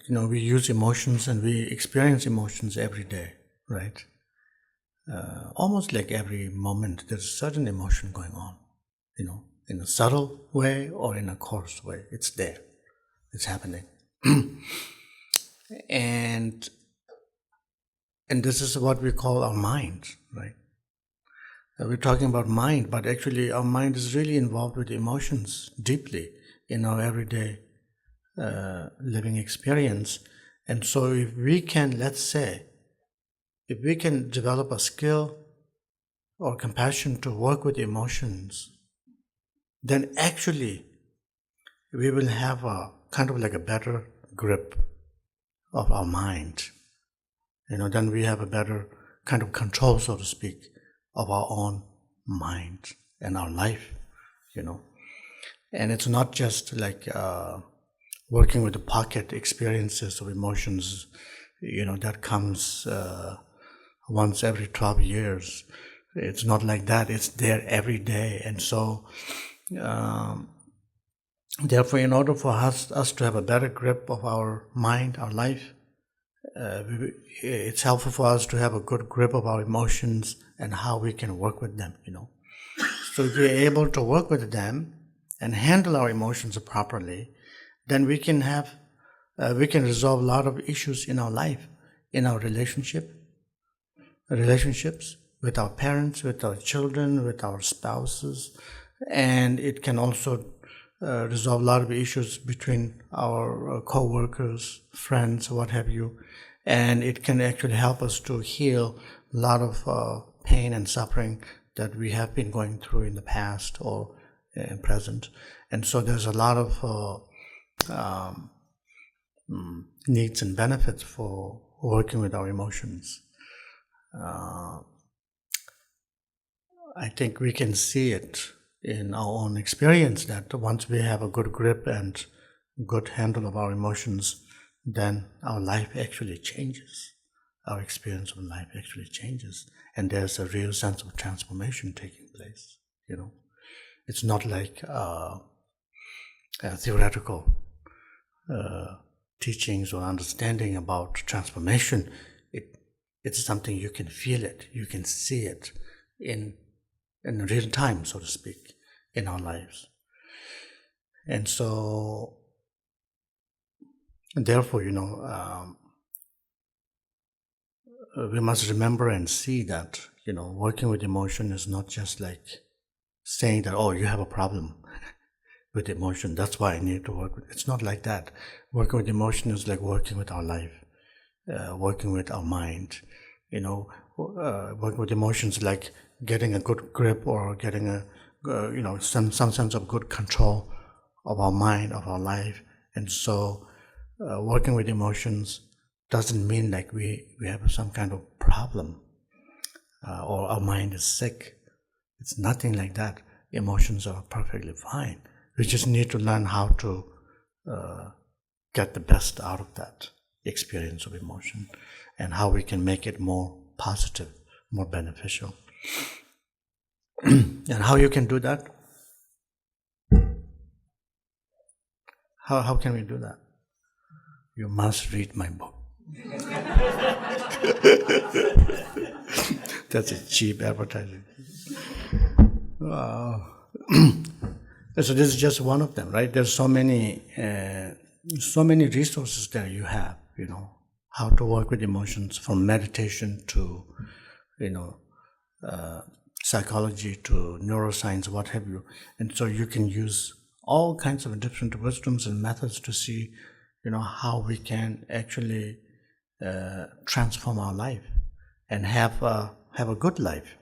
we use emotions and we experience emotions every day, right? Almost like every moment, there's a certain emotion going on, in a subtle way or in a coarse way. It's there, it's happening. and this is what we call our mind, right? We're talking about mind, but actually our mind is really involved with emotions deeply in our everyday living experience. And so if we can, let's say, if we can develop a skill or compassion to work with emotions, then actually we will have a kind of like a better grip of our mind. Then we have a better kind of control, so to speak, of our own mind and our life, And it's not just like working with the pocket experiences of emotions, that comes once every 12 years. It's not like that. It's there every day. And so, therefore, in order for us to have a better grip of our mind, our life, it's helpful for us to have a good grip of our emotions and how we can work with them, So if we're able to work with them and handle our emotions properly, then we can resolve a lot of issues in our life, in our relationships, with our parents, with our children, with our spouses, and it can also resolve a lot of issues between our co-workers, friends, what have you, and it can actually help us to heal a lot of pain and suffering that we have been going through in the past or present. And so there's a lot of needs and benefits for working with our emotions. I think we can see it in our own experience that once we have a good grip and good handle of our emotions, then our life actually changes. Our experience of life actually changes. And there's a real sense of transformation taking place, It's not like theoretical teachings or understanding about transformation. It's something you can feel it, you can see it in real time, so to speak, in our lives. And so, therefore, we must remember and see that, working with emotion is not just like saying that, oh, you have a problem with emotion, that's why I need to work with it. It's not like that. Working with emotion is like working with our life, working with our mind, working with emotions like getting a good grip or getting a some sense of good control of our mind, of our life. And so working with emotions doesn't mean like we have some kind of problem or our mind is sick. It's nothing like that. Emotions are perfectly fine. We just need to learn how to get the best out of that experience of emotion and how we can make it more positive, more beneficial. And how you can do that? How can we do that? You must read my book. That's a cheap advertising. So this is just one of them, right? There's so many resources that you have, how to work with emotions, from meditation to, psychology to neuroscience, what have you. And so you can use all kinds of different wisdoms and methods to see, how we can actually transform our life and have a good life,